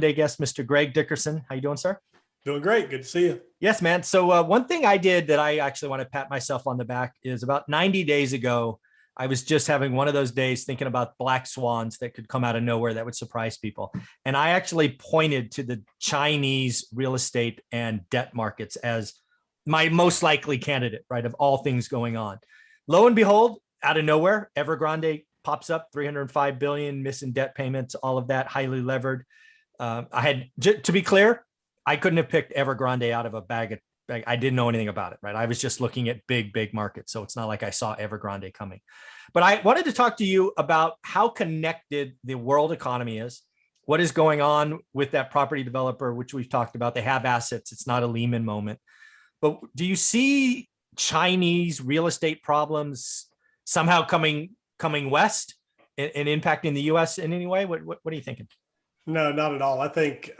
Day guest, Mr. Greg Dickerson. How you doing, sir? Doing great. Good to see you. Yes, man. So one thing I did that I actually want to pat myself on the back is about 90 days ago, I was just having one of those days thinking about black swans that could come out of nowhere that would surprise people. And I actually pointed to the Chinese real estate and debt markets as my most likely candidate, right, of all things going on. Lo and behold, out of nowhere, Evergrande pops up, 305 billion, missing debt payments, all of that, highly levered. To be clear, I couldn't have picked Evergrande out of a bag. I didn't know anything about it, right? I was just looking at big markets. So it's not like I saw Evergrande coming. But I wanted to talk to you about how connected the world economy is, what is going on with that property developer, which we've talked about. They have assets. It's not a Lehman moment. But do you see Chinese real estate problems somehow coming west and impacting the U.S. in any way? What are you thinking? No, not at all. I think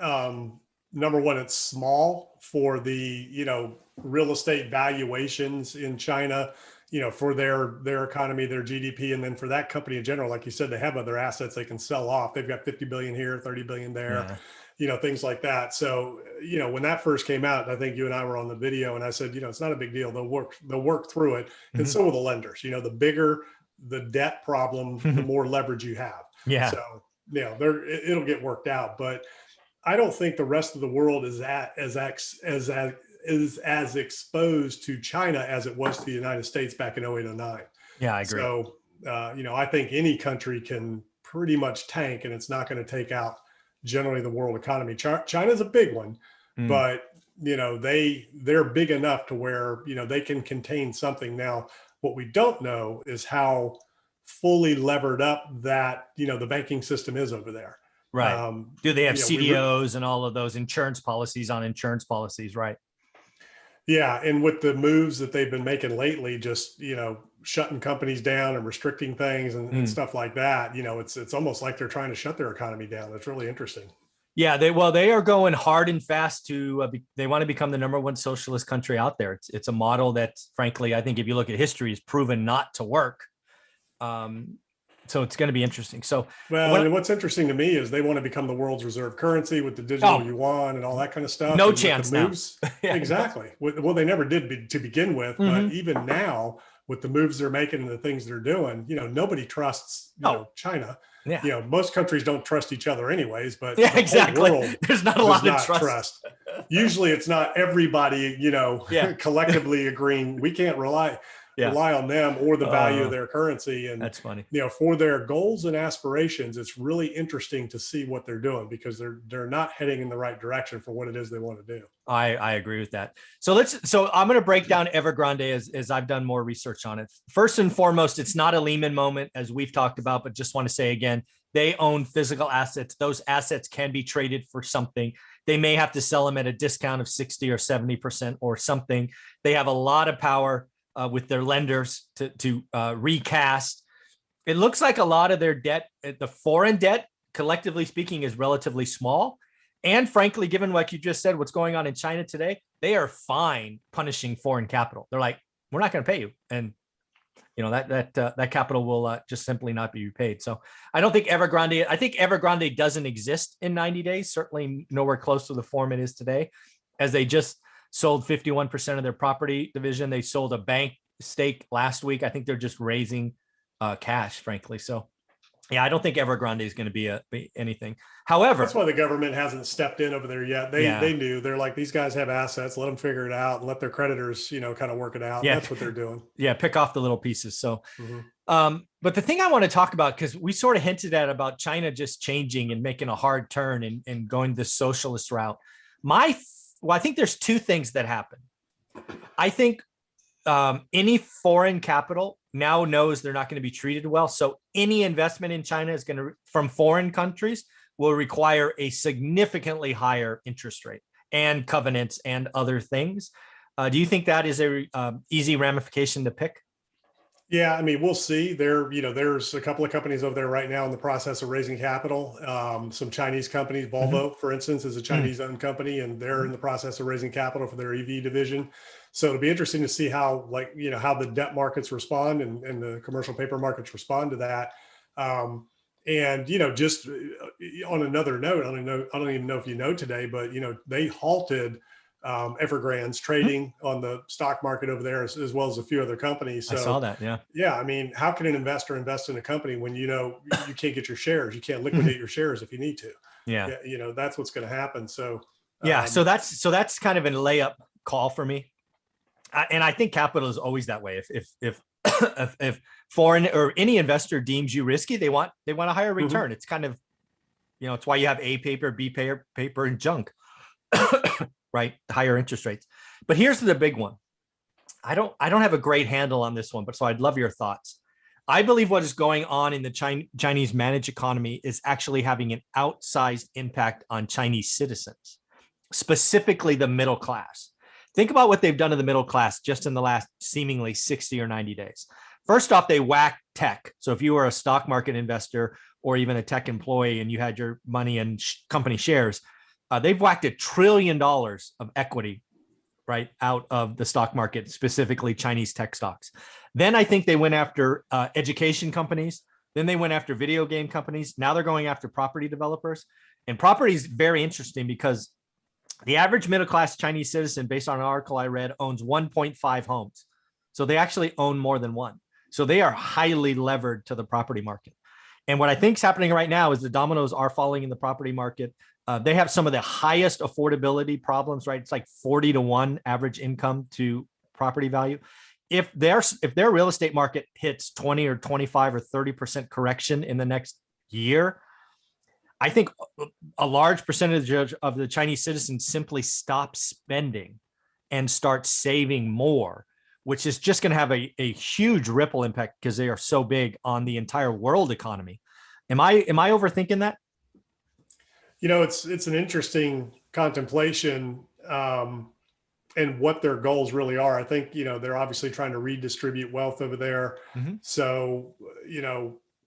number one, it's small for the real estate valuations in China, for their economy, their GDP, and then for that company in general. Like you said, they have other assets they can sell off. They've got 50 billion here, 30 billion there. Yeah. Things like that. So, when that first came out, I think you and I were on the video, and I said, it's not a big deal. They'll work through it. And so will the lenders. The bigger the debt problem, the more leverage you have. Yeah. So, it'll get worked out. But I don't think the rest of the world is as exposed to China as it was to the United States back in 08, 09. Yeah, I agree. So, I think any country can pretty much tank, and it's not going to take out generally the world economy. China's a big one, but they're big enough to where, they can contain something. Now, what we don't know is how fully levered up that, the banking system is over there. Right. Do they have CDOs and all of those insurance policies on insurance policies? Right. Yeah. And with the moves that they've been making lately, just, shutting companies down and restricting things and stuff like that, it's almost like they're trying to shut their economy down. It's really interesting. Yeah, they are going hard and fast to they want to become the number one socialist country out there. It's a model that, frankly, I think if you look at history, is proven not to work. So it's going to be interesting. So, and what's interesting to me is they want to become the world's reserve currency with the digital yuan and all that kind of stuff. No and chance now. Exactly. Well, they never did to begin with, but even now with the moves they're making and the things they're doing, nobody trusts China. Yeah. Most countries don't trust each other anyways, but exactly. The world there's not a lot of trust. Usually it's not everybody, collectively agreeing we can't rely on them or the value of their currency. And that's funny. For their goals and aspirations, it's really interesting to see what they're doing because they're not heading in the right direction for what it is they want to do. I agree with that. So I'm going to break down Evergrande as I've done more research on it. First and foremost, it's not a Lehman moment, as we've talked about, but just want to say again, they own physical assets. Those assets can be traded for something. They may have to sell them at a discount of 60 or 70% or something. They have a lot of power with their lenders to recast. It looks like a lot of their debt, the foreign debt, collectively speaking, is relatively small. And frankly, given what you just said, what's going on in China today, they are fine punishing foreign capital. They're like, we're not going to pay you. And that capital will just simply not be repaid. So I think Evergrande doesn't exist in 90 days, certainly nowhere close to the form it is today, as they just sold 51% of their property division. They sold a bank stake last week. I think they're just raising cash, frankly. So yeah, I don't think Evergrande is going to be anything. However, that's why the government hasn't stepped in over there yet. They knew. They're like, these guys have assets. Let them figure it out and let their creditors, kind of work it out. Yeah. That's what they're doing. Yeah. Pick off the little pieces. So, but the thing I want to talk about, because we sort of hinted at about China just changing and making a hard turn and going the socialist route. I think there's two things that happen. I think any foreign capital now knows they're not going to be treated well. So any investment in China from foreign countries will require a significantly higher interest rate and covenants and other things. Do you think that is a easy ramification to pick? Yeah, I mean, we'll see. There's a couple of companies over there right now in the process of raising capital. Some Chinese companies, Volvo, for instance, is a Chinese-owned company, and they're in the process of raising capital for their EV division. So it'll be interesting to see how the debt markets respond and the commercial paper markets respond to that. And, just on another note, I don't even know if you know today, but, they halted Evergrande's trading on the stock market over there, as well as a few other companies. I saw So, that. Yeah. yeah, I mean, how can an investor invest in a company when, you can't get your shares? You can't liquidate your shares if you need to. Yeah. Yeah, that's what's going to happen. So, Yeah. So that's kind of a layup call for me. And I think capital is always that way. If if foreign or any investor deems you risky, they want a higher return. It's kind of, it's why you have A paper, B paper, and junk, right? Higher interest rates. But here's the big one. I don't have a great handle on this one, but so I'd love your thoughts. I believe what is going on in the Chinese managed economy is actually having an outsized impact on Chinese citizens, specifically the middle class. Think about what they've done to the middle class just in the last seemingly 60 or 90 days. First off, they whacked tech. So if you were a stock market investor or even a tech employee and you had your money in company shares, they've whacked $1 trillion of equity right out of the stock market, specifically Chinese tech stocks. Then I think they went after education companies. Then they went after video game companies. Now they're going after property developers. And property is very interesting because the average middle-class Chinese citizen, based on an article I read, owns 1.5 homes. So they actually own more than one. So they are highly levered to the property market. And what I think is happening right now is the dominoes are falling in the property market. They have some of the highest affordability problems, right? It's like 40-to-1 average income to property value. If their real estate market hits 20 or 25 or 30% correction in the next year, I think a large percentage of the Chinese citizens simply stop spending and start saving more, which is just going to have a huge ripple impact because they are so big on the entire world economy. Am I overthinking that? It's an interesting contemplation, and what their goals really are. I think, they're obviously trying to redistribute wealth over there. Mm-hmm. So,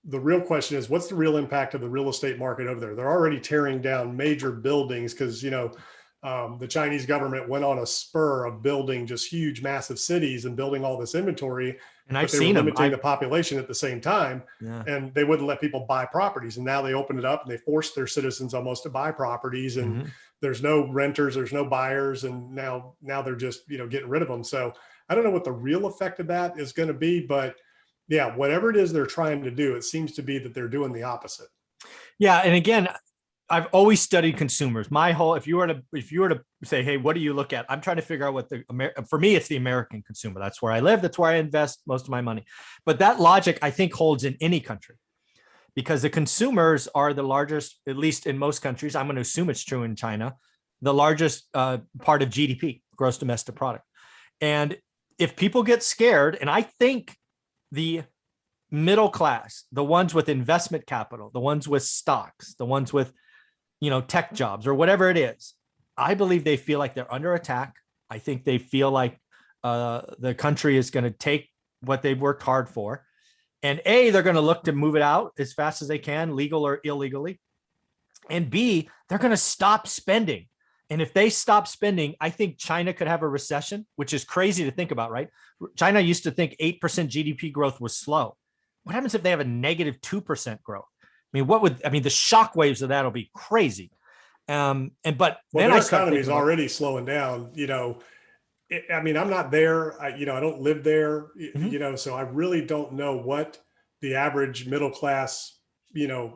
the real question is, what's the real impact of the real estate market over there? They're already tearing down major buildings because, the Chinese government went on a spur of building just huge, massive cities and building all this inventory. And but I've they seen were them. limiting the population at the same time, Yeah. and they wouldn't let people buy properties. And now they opened it up and they forced their citizens almost to buy properties. And there's no renters, there's no buyers, and now they're just getting rid of them. So I don't know what the real effect of that is going to be, but yeah, whatever it is they're trying to do, it seems to be that they're doing the opposite. Yeah, and again, I've always studied consumers. If you were to say, hey, what do you look at? I'm trying to figure out for me, it's the American consumer. That's where I live. That's where I invest most of my money. But that logic, I think, holds in any country because the consumers are the largest, at least in most countries. I'm going to assume it's true in China, the largest part of GDP, gross domestic product. And if people get scared, and I think the middle class, the ones with investment capital, the ones with stocks, the ones with tech jobs or whatever it is, I believe they feel like they're under attack. I think they feel like the country is going to take what they've worked hard for. And A, they're going to look to move it out as fast as they can, legal or illegally. And B, they're going to stop spending. And if they stop spending, I think China could have a recession, which is crazy to think about, right? China used to think 8% GDP growth was slow. What happens if they have a negative 2% growth? I mean, the shock waves of that will be crazy. But their economy is already slowing down. I'm not there. I don't live there. So I really don't know what the average middle class,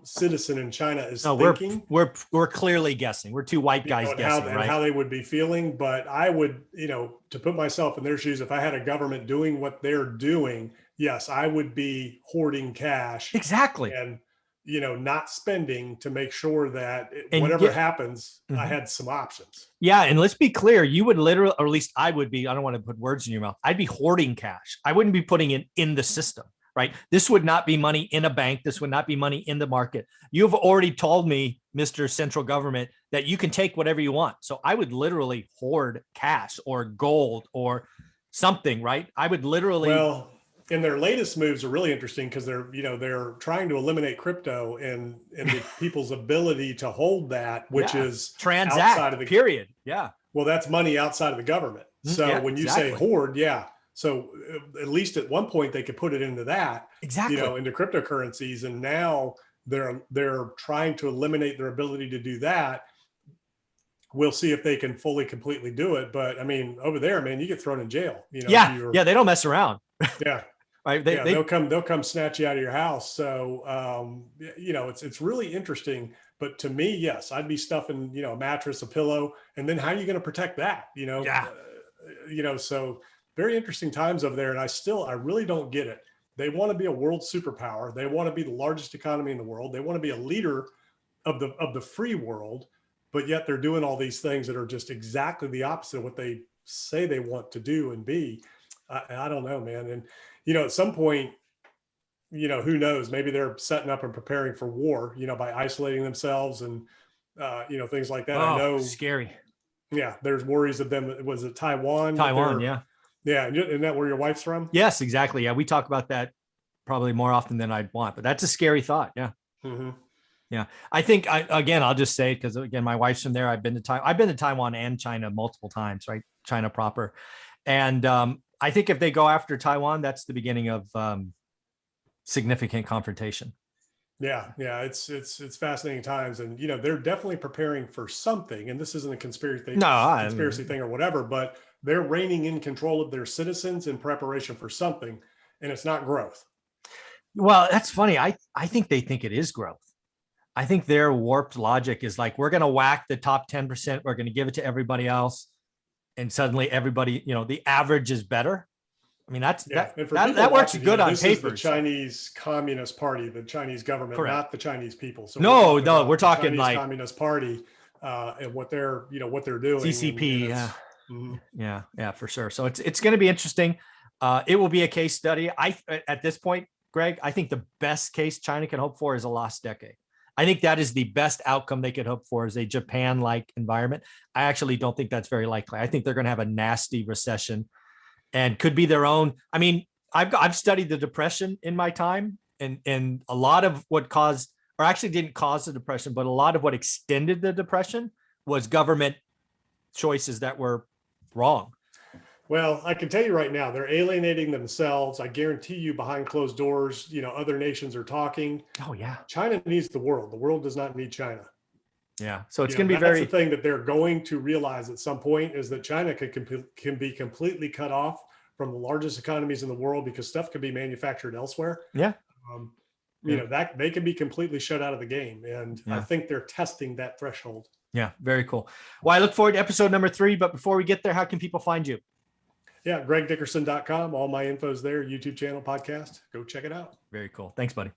citizen in China is thinking. We're clearly guessing. We're two white guys guessing, and right? how they would be feeling. But I would, to put myself in their shoes, if I had a government doing what they're doing, yes, I would be hoarding cash. Exactly. And not spending to make sure that whatever happens, I had some options. Yeah. And let's be clear, you would literally, or at least I would be, I don't want to put words in your mouth. I'd be hoarding cash. I wouldn't be putting it in the system, right? This would not be money in a bank. This would not be money in the market. You've already told me, Mr. Central Government, that you can take whatever you want. So I would literally hoard cash or gold or something, right? I would literally. Well, and their latest moves are really interesting because they're trying to eliminate crypto and the people's ability to hold that, which is transact outside of the period. Yeah. Well, that's money outside of the government. So when you say hoard, so at least at one point they could put it into that, into cryptocurrencies. And now, they're trying to eliminate their ability to do that. We'll see if they can fully, completely do it. But I mean, over there, man, you get thrown in jail. Yeah. Yeah. They don't mess around. Yeah. Right. They'll come snatch you out of your house. So, it's really interesting. But to me, yes, I'd be stuffing, a mattress, a pillow, and then how are you going to protect that? Yeah. So very interesting times over there. And I really don't get it. They want to be a world superpower. They want to be the largest economy in the world. They want to be a leader of the free world, but yet they're doing all these things that are just exactly the opposite of what they say they want to do and be. I don't know, man. And, at some point, who knows, maybe they're setting up and preparing for war, by isolating themselves and, things like that. Oh, I know. Scary. Yeah. There's worries of them. Was it Taiwan? Yeah. Yeah. Isn't that where your wife's from? Yes, exactly. Yeah. We talk about that probably more often than I'd want, but that's a scary thought. Yeah. Mm-hmm. Yeah. I think I'll just say, because again, my wife's from there. I've been to Taiwan and China multiple times, right? China proper. And I think if they go after Taiwan, that's the beginning of significant confrontation. Yeah. It's fascinating times. And, they're definitely preparing for something. And this isn't a conspiracy thing or whatever, but they're reigning in control of their citizens in preparation for something. And it's not growth. Well, that's funny. I think they think it is growth. I think their warped logic is like, we're going to whack the top 10%. We're going to give it to everybody else. And suddenly everybody, the average is better. I mean, that works good on paper. The Chinese Communist Party, the Chinese government, correct, not the Chinese people. So we're talking Chinese like Communist Party and what they're doing. CCP. And yeah, yeah, for sure. So it's going to be interesting. It will be a case study. At this point, Greg, I think the best case China can hope for is a lost decade. I think that is the best outcome they could hope for, is a Japan-like environment. I actually don't think that's very likely. I think they're going to have a nasty recession and could be their own. I mean, I've studied the Depression in my time, and a lot of what caused, or actually didn't cause the Depression, but a lot of what extended the Depression was government choices that were wrong. Well, I can tell you right now, they're alienating themselves. I guarantee you, behind closed doors, other nations are talking. Oh yeah. China needs the world. The world does not need China. Yeah. So it's going to be that's the thing that they're going to realize at some point, is that China can be completely cut off from the largest economies in the world, because stuff can be manufactured elsewhere. Yeah. That they can be completely shut out of the game. And I think they're testing that threshold. Yeah. Very cool. Well, I look forward to episode number 3, but before we get there, how can people find you? Yeah, gregdickerson.com. All my info's there. YouTube channel, podcast. Go check it out. Very cool. Thanks, buddy.